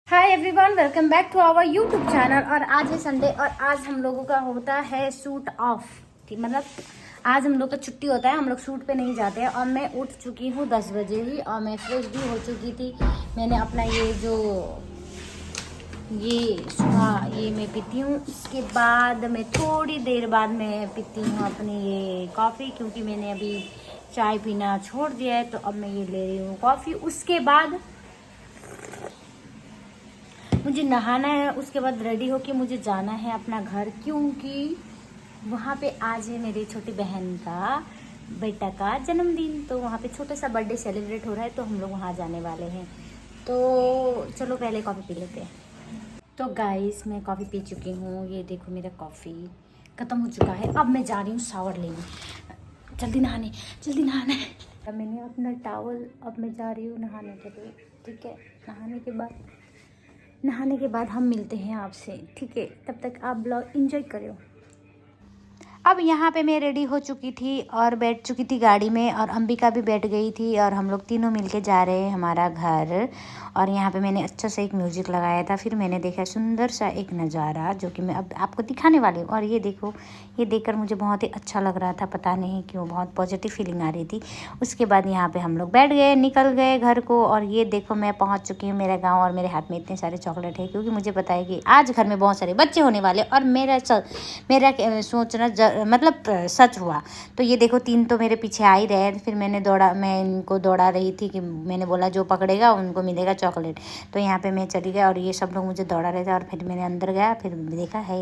Hi everyone, welcome back to our YouTube channel. और आज है संडे और आज हम लोगों का होता है सूट ऑफ। ठीक, मतलब आज हम लोग का छुट्टी होता है, हम लोग शूट पे नहीं जाते हैं। और मैं उठ चुकी हूँ 10 बजे ही और मैं फ्रेश भी हो चुकी थी। मैंने अपना ये सुबह ये मैं पीती हूँ, इसके बाद मैं थोड़ी देर बाद मैं पीती हूँ अपनी ये कॉफ़ी, क्योंकि मैंने अभी चाय पीना छोड़ दिया है। तो अब मैं ये ले रही हूँ कॉफ़ी। उसके बाद मुझे नहाना है, उसके बाद रेडी होके मुझे जाना है अपना घर, क्योंकि वहाँ पे आज है मेरी छोटी बहन का बेटा का जन्मदिन। तो वहाँ पे छोटा सा बर्थडे सेलिब्रेट हो रहा है, तो हम लोग वहाँ जाने वाले हैं। तो चलो पहले कॉफ़ी पी लेते हैं। तो गाइस, मैं कॉफ़ी पी चुकी हूँ। ये देखो मेरा कॉफ़ी ख़त्म हो चुका है। अब मैं जा रही हूँ शावर लेने। जल्दी नहाना है। अब मैंने अपना टॉवल, अब मैं जा रही हूँ नहाने के लिए। ठीक है, नहाने के बाद हम मिलते हैं आपसे। ठीक है, तब तक आप ब्लॉग एंजॉय करो। अब यहाँ पे मैं रेडी हो चुकी थी और बैठ चुकी थी गाड़ी में, और अंबिका भी बैठ गई थी, और हम लोग तीनों मिलके जा रहे हैं हमारा घर। और यहाँ पे मैंने अच्छा सा एक म्यूजिक लगाया था। फिर मैंने देखा सुंदर सा एक नज़ारा, जो कि मैं अब आपको दिखाने वाली हूँ। और ये देखो, ये देखकर मुझे बहुत ही अच्छा लग रहा था, पता नहीं क्यों, बहुत पॉजिटिव फीलिंग आ रही थी। उसके बाद यहाँ पे हम लोग बैठ गए, निकल गए घर को। और ये देखो मैं पहुँच चुकी हूँ मेरे गाँव, और मेरे हाथ में इतने सारे चॉकलेट है, क्योंकि मुझे पता है कि आज घर में बहुत सारे बच्चे होने वाले। और मेरा सोचना मतलब सच हुआ। तो ये देखो, 3 तो मेरे पीछे आ ही रहे। फिर मैं इनको दौड़ा रही थी कि मैंने बोला जो पकड़ेगा उनको मिलेगा चॉकलेट। तो यहाँ पे मैं चली गई और ये सब लोग मुझे दौड़ा रहे थे। और फिर मैंने अंदर गया, फिर देखा है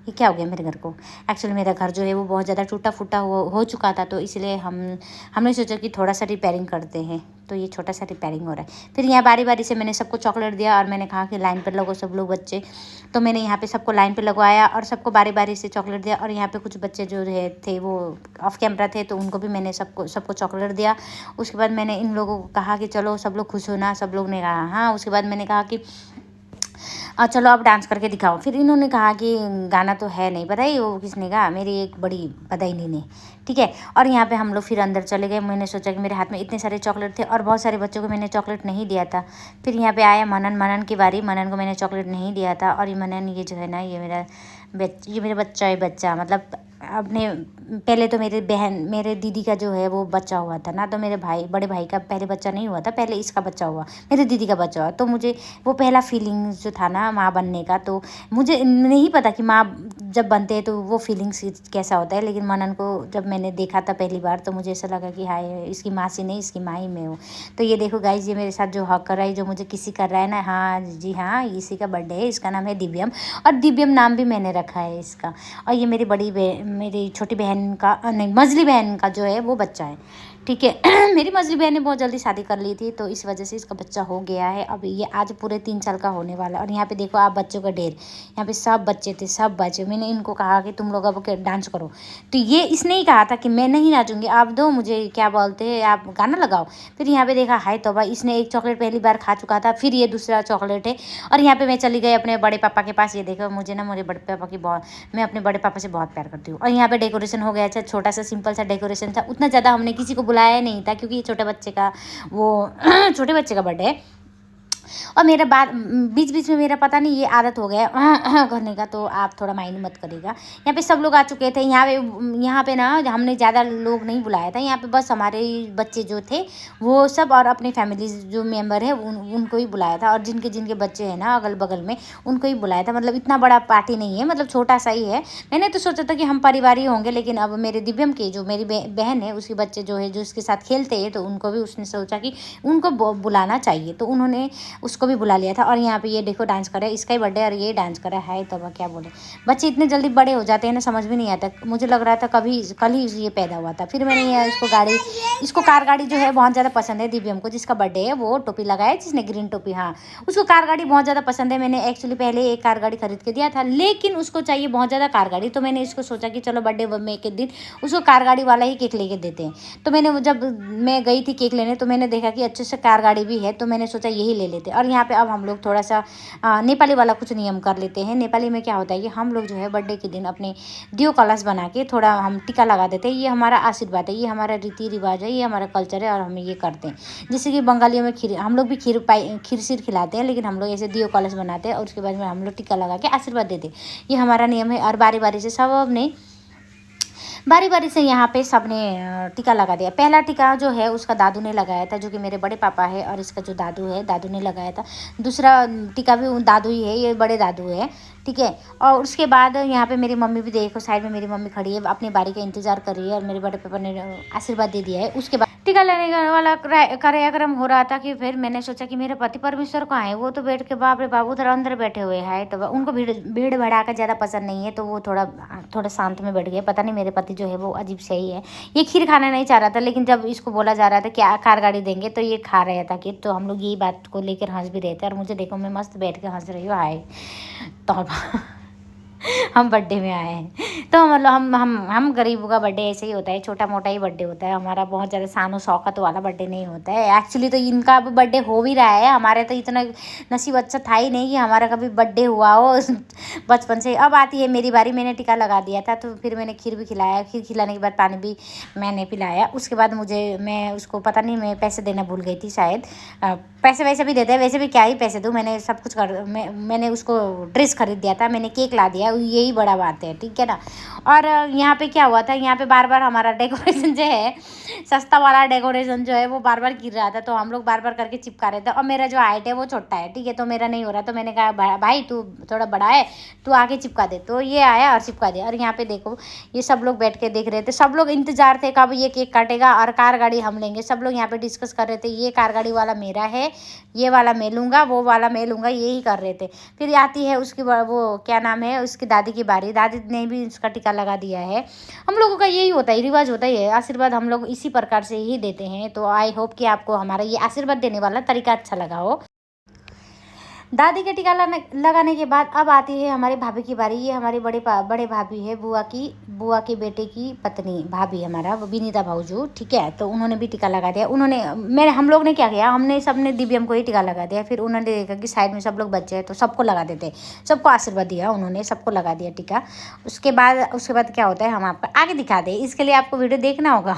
ये क्या हो गया मेरे घर को। एक्चुअली मेरा घर जो है वो बहुत ज़्यादा टूटा फूटा हो चुका था, तो इसलिए हमने सोचा कि थोड़ा सा रिपेयरिंग करते हैं। तो ये छोटा सा रिपेयरिंग हो रहा है। फिर यहाँ बारी बारी से मैंने सबको चॉकलेट दिया, और मैंने कहा कि लाइन पर लगो सब लोग बच्चे। तो मैंने यहाँ पे सबको लाइन पे लगवाया और सबको बारी बारी से चॉकलेट दिया। और यहाँ पे कुछ बच्चे जो थे वो ऑफ कैमरा थे, तो उनको भी मैंने सबको चॉकलेट दिया। उसके बाद मैंने इन लोगों को कहा कि चलो सब लोग खुश हो ना। सब लोग ने कहा हाँ। उसके बाद मैंने कहा कि चलो अब डांस करके दिखाओ। फिर इन्होंने कहा कि गाना तो है नहीं, पता ही वो किसने कहा, मेरी एक बड़ी बदाइनी ने। ठीक है, और यहाँ पे हम लोग फिर अंदर चले गए। मैंने सोचा कि मेरे हाथ में इतने सारे चॉकलेट थे और बहुत सारे बच्चों को मैंने चॉकलेट नहीं दिया था। फिर यहाँ पे आया मनन की बारी। मनन को मैंने चॉकलेट नहीं दिया था। और ये मनन, ये जो है ना, ये मेरा बच्चा मतलब अपने पहले तो मेरे दीदी का जो है वो बच्चा हुआ था ना। तो मेरे बड़े भाई का पहले बच्चा नहीं हुआ था, पहले इसका बच्चा हुआ, मेरे दीदी का बच्चा हुआ। तो मुझे वो पहला फीलिंग्स जो था ना माँ बनने का, तो मुझे नहीं पता कि माँ जब बनते हैं तो वो फीलिंग्स कैसा होता है। लेकिन मनन को जब मैंने देखा था पहली बार, तो मुझे ऐसा लगा कि हाय, इसकी माँ से नहीं, इसकी माँ ही मैं हूँ। तो ये देखो गाइज, ये मेरे साथ जो हक कर रहा है, जो मुझे किसी कर रहा है ना, हाँ जी हाँ, इसी का बर्थडे है। इसका नाम है दिव्यम, और दिव्यम नाम भी मैंने रखा है इसका। और ये मेरी छोटी बहन का नहीं, मझली बहन का जो है वो बच्चा है। ठीक है मेरी मझली बहन ने बहुत जल्दी शादी कर ली थी, तो इस वजह से इसका बच्चा हो गया है। अब ये आज पूरे 3 साल का होने वाला है। और यहाँ पे देखो आप, बच्चों का ढेर, यहाँ पे सब बच्चे थे, सब बच्चे। मैंने इनको कहा कि तुम लोग अब डांस करो, तो ये इसने ही कहा था कि मैं नहीं नाचूंगी, आप दो मुझे, क्या बोलते हैं, आप गाना लगाओ। फिर यहाँ पे देखा, हाय तौबा, इसने एक चॉकलेट पहली बार खा चुका था, फिर ये दूसरा चॉकलेट है। और यहाँ पे मैं चली गई अपने बड़े पापा के पास। ये देखो, मेरे बड़े पापा की मैं अपने बड़े पापा से बहुत प्यार करती हूँ। और यहाँ पे डेकोरेशन हो गया। अच्छा, छोटा सा सिंपल सा डेकोरेशन था, उतना ज़्यादा हमने किसी को बुलाया नहीं था, क्योंकि ये छोटे बच्चे का छोटे बच्चे का बर्थडे है। और मेरा बात बीच बीच में मेरा पता नहीं ये आदत हो गया करने का, तो आप थोड़ा माइंड मत करिएगा। यहाँ पे सब लोग आ चुके थे। यहाँ पे ना हमने ज़्यादा लोग नहीं बुलाया था। यहाँ पे बस हमारे बच्चे जो थे वो सब, और अपने फैमिली जो मेम्बर है उनको ही बुलाया था। और जिनके जिनके बच्चे हैं ना अगल बगल में, उनको ही बुलाया था। मतलब इतना बड़ा पार्टी नहीं है, मतलब छोटा सा ही है। मैंने तो सोचा था कि हम परिवार ही होंगे, लेकिन अब मेरे दिव्यम की जो मेरी बहन है, उसके बच्चे जो है जो उसके साथ खेलते हैं, तो उनको भी उसने सोचा कि उनको बुलाना चाहिए, तो उन्होंने उसको भी बुला लिया था। और यहाँ पे ये देखो डांस कर रहा है, इसका ही बर्थडे, और ये डांस कर रहा है। तब क्या बोले, बच्चे इतने जल्दी बड़े हो जाते हैं ना, समझ भी नहीं आता। मुझे लग रहा था कल ही ये पैदा हुआ था। फिर मैंने ये इसको कार गाड़ी जो है बहुत ज़्यादा पसंद है। दिव्यम को, जिसका बर्थडे है, वो टोपी लगाया जिसने, ग्रीन टोपी, हाँ, उसको कार गाड़ी बहुत ज़्यादा पसंद है। मैंने एक्चुअली पहले एक कार गाड़ी खरीद के दिया था, लेकिन उसको चाहिए बहुत ज़्यादा कार गाड़ी। तो मैंने इसको सोचा कि चलो बर्थडे में के दिन उसको कार गाड़ी वाला ही केक लेके देते हैं। तो जब मैं गई थी केक लेने, तो मैंने देखा कि अच्छे से कार गाड़ी भी है, तो मैंने सोचा यही ले लेते। के। और यहाँ पे अब हम लोग थोड़ा सा नेपाली वाला कुछ नियम कर लेते हैं। नेपाली में क्या होता है कि हम लोग जो है बर्थडे के दिन अपने दियो कलश बना के थोड़ा हम टीका लगा देते हैं। ये हमारा आशीर्वाद है, ये हमारा रीति रिवाज है, ये हमारा कल्चर है और हम ये करते हैं। जैसे कि बंगालियों में खीर, हम लोग भी खीर सीर खिलाते हैं, लेकिन हम लोग ऐसे दियो कलश बनाते हैं और उसके बाद में हम लोग टीका लगा के आशीर्वाद देते हैं। ये हमारा नियम है। और बारी बारी से बारी बारी से यहाँ पे सबने टीका लगा दिया। पहला टीका जो है उसका दादू ने लगाया था, जो कि मेरे बड़े पापा है, और इसका जो दादू है दादू ने लगाया था। दूसरा टीका भी दादू ही है, ये बड़े दादू है, ठीक है। और उसके बाद यहाँ पे मेरी मम्मी भी, देखो साइड में मेरी मम्मी खड़ी है, अपनी बारी का इंतजार कर रही है और मेरे बड़े पापा ने आशीर्वाद दे दिया है। उसके बाद टीका लेने वाला कार्यक्रम हो रहा था कि फिर मैंने सोचा कि मेरे पति परमेश्वर कहाँ है। वो तो बैठ के बाप रे बाप उधर अंदर बैठे हुए हैं, तो उनको भीड़ भड़ाका ज़्यादा पसंद नहीं है, तो वो थोड़ा शांत में बैठ गए। पता नहीं मेरे पति जो है वो अजीब से ही है। ये खीर खाना नहीं चाह रहा था, लेकिन जब इसको बोला जा रहा था क्या कार गाड़ी देंगे तो ये खा रहा था खीर। तो हम लोग यही बात को लेकर हंस भी रहे थे। और मुझे देखो मैं मस्त बैठ के हंस रही हूँ। हाय तौबा हम बर्थडे में आए हैं, तो मतलब हम गरीबों का बर्थडे ऐसे ही होता है, छोटा मोटा ही बर्थडे होता है हमारा। बहुत ज़्यादा शानो शौकत वाला बर्थडे नहीं होता है। एक्चुअली तो इनका अब बर्थडे हो भी रहा है, हमारे तो इतना नसीब अच्छा था ही नहीं कि हमारा कभी बर्थडे हुआ हो बचपन से। अब आती है मेरी बारी, मैंने टीका लगा दिया था, तो फिर मैंने खीर भी खिलाया। खीर खिलाने के बाद पानी भी मैंने पिलाया। उसके बाद मैं उसको पता नहीं, मैं पैसे देना भूल गई थी शायद। पैसे वैसे भी देते हैं, वैसे भी क्या ही पैसे दूँ, मैंने सब कुछ मैंने उसको ड्रेस खरीद दिया था, मैंने केक ला दिया, यही बड़ा बात है, ठीक है ना। और यहाँ पे क्या हुआ था, यहाँ पे बार बार हमारा डेकोरेशन जो है, सस्ता वाला डेकोरेशन जो है वो बार बार गिर रहा था, तो हम लोग बार बार करके चिपका रहे थे। और मेरा जो हाइट है वो छोटा है, ठीक है, तो मेरा नहीं हो रहा, तो मैंने कहा भाई तू थोड़ा बड़ा है, तू आके चिपका दे। तो ये आया और चिपका दिया। और यहाँ पे देखो ये सब लोग बैठ के देख रहे थे, सब लोग इंतजार थे कब ये केक काटेगा और कार गाड़ी हम लेंगे। सब लोग यहाँ पे डिस्कस कर रहे थे, ये कार गाड़ी वाला मेरा है, ये वाला मैं लूँगा, वो वाला मैं लूँगा, यही कर रहे थे। फिर आती है उसकी वो क्या नाम है उसकी दादी की बारी, दादी ने भी उसका टीका लगा दिया है। हम लोगों का यही होता है, रिवाज होता ही है, आशीर्वाद हम लोग इसी प्रकार से ही देते हैं। तो आई होप कि आपको हमारा ये आशीर्वाद देने वाला तरीका अच्छा लगा हो। दादी के टीका लगाने के बाद अब आती है हमारी भाभी की बारी। ये हमारे बड़े भाभी है, बुआ के बेटे की पत्नी भाभी हमारा, विनीता भाऊजू, ठीक है। तो उन्होंने भी टीका लगा दिया। हम लोग ने क्या किया, हमने सबने दिव्यम को ही टीका लगा दिया। फिर उन्होंने देखा कि साइड में सब लोग बच्चे हैं तो सबको लगा देते, सबको आशीर्वाद दिया उन्होंने, सबको लगा दिया टीका। उसके बाद क्या होता है हम आपको आगे दिखा दें, इसके लिए आपको वीडियो देखना होगा।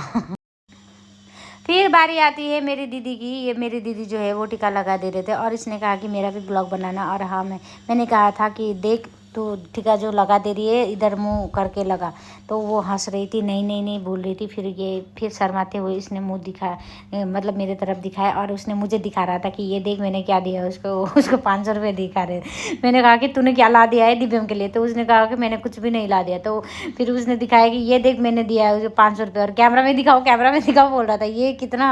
फिर बारी आती है मेरी दीदी की। ये मेरी दीदी जो है वो टीका लगा दे रहे थे और इसने कहा कि मेरा भी ब्लॉग बनाना। और हाँ मैंने कहा था कि देख तो टीका जो लगा दे रही है इधर मुंह करके लगा, तो वो हंस रही थी, नहीं बोल रही थी। फिर शर्माते हुए इसने मुंह दिखाया, मतलब मेरे तरफ दिखाया और उसने मुझे दिखा रहा था कि ये देख मैंने क्या दिया उसको 500 रुपये दिखा रहे। मैंने कहा कि तूने क्या ला दिया है दिव्यम के लिए, तो उसने कहा कि मैंने कुछ भी नहीं ला दिया। तो फिर उसने दिखाया कि ये देख मैंने दिया है 500 रुपये, और कैमरा में दिखाओ बोल रहा था। ये कितना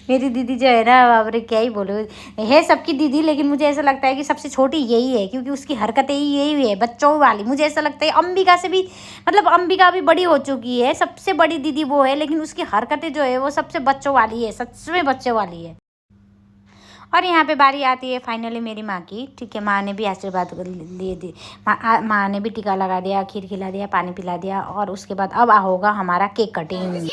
मेरी दीदी जो है ना, अब क्या ही बोलो, है सबकी दीदी, लेकिन मुझे ऐसा लगता है कि सबसे छोटी यही है, क्योंकि उसकी हरकतें ही यही है बच्चों वाली। मुझे ऐसा लगता है अंबिका से भी, मतलब अंबिका भी बड़ी हो चुकी है, सबसे बड़ी दीदी वो है, लेकिन उसकी हरकतें जो है वो सबसे बच्चों वाली है, सच में बच्चों वाली है। और यहाँ पे बारी आती है फाइनली मेरी माँ की, ठीक है। माँ ने भी आशीर्वाद लिए दी, माँ ने भी टीका लगा दिया, खीर खिला दिया, पानी पिला दिया। और उसके बाद अब होगा हमारा केक कटिंग।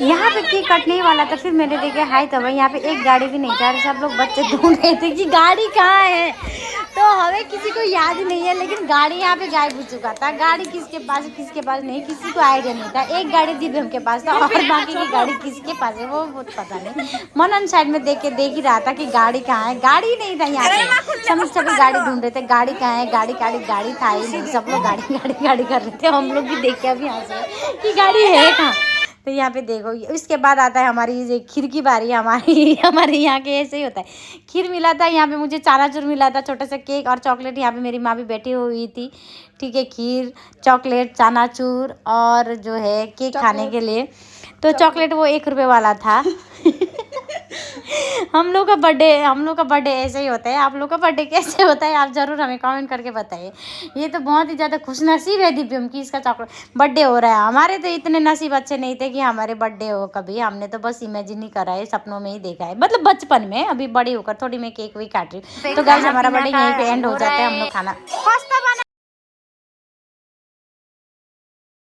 यहाँ पे केक कटने ही वाला था, फिर मैंने देखे हाय तो भाई यहाँ पे एक गाड़ी भी नहीं था, सब लोग बच्चे ढूंढ रहे थे कि गाड़ी कहाँ है। तो हमें किसी को याद नहीं है, लेकिन गाड़ी यहाँ पे गायब हो चुका था। गाड़ी किसके पास नहीं, किसी को आइडिया नहीं था। एक गाड़ी दिव्यम के पास था और बाकी की गाड़ी किसके पास है वो पता नहीं। मनन साइड में देख ही रहा था कि गाड़ी कहाँ है। गाड़ी नहीं था यहाँ पे, सभी गाड़ी ढूंढ रहे थे। गाड़ी कहाँ है, गाड़ी था ही नहीं। सब लोग गाड़ी कर रहे थे। हम लोग भी देख के अभी हंस रहे कि गाड़ी है कहाँ। तो यहाँ पे देखो, इसके बाद आता है हमारी ये खीर की बारी। हमारे यहाँ के ऐसे ही होता है। खीर मिला था यहाँ पे, मुझे चानाचूर मिला था, छोटा सा केक और चॉकलेट। यहाँ पे मेरी माँ भी बैठी हुई थी, ठीक है। खीर, चॉकलेट, चानाचूर और जो है केक खाने के लिए। तो चॉकलेट वो 1 रुपये वाला था। हम लोग का बर्थडे ऐसे ही होता है। आप लोग का बर्थडे कैसे होता है आप ज़रूर हमें कमेंट करके बताइए। ये तो बहुत ही ज़्यादा खुशनसीब है दिव्यम की, इसका चॉकलेट बर्थडे हो रहा है। हमारे तो इतने नसीब अच्छे नहीं थे कि हमारे बर्थडे हो कभी। हमने तो बस इमेजिन ही करा है, सपनों में ही देखा है, मतलब बचपन में। अभी बड़ी होकर थोड़ी मैं केक भी काट रही हूँ। तो गाइस हमारा बर्थडे यहीं पे एंड हो जाता है। हम लोग खाना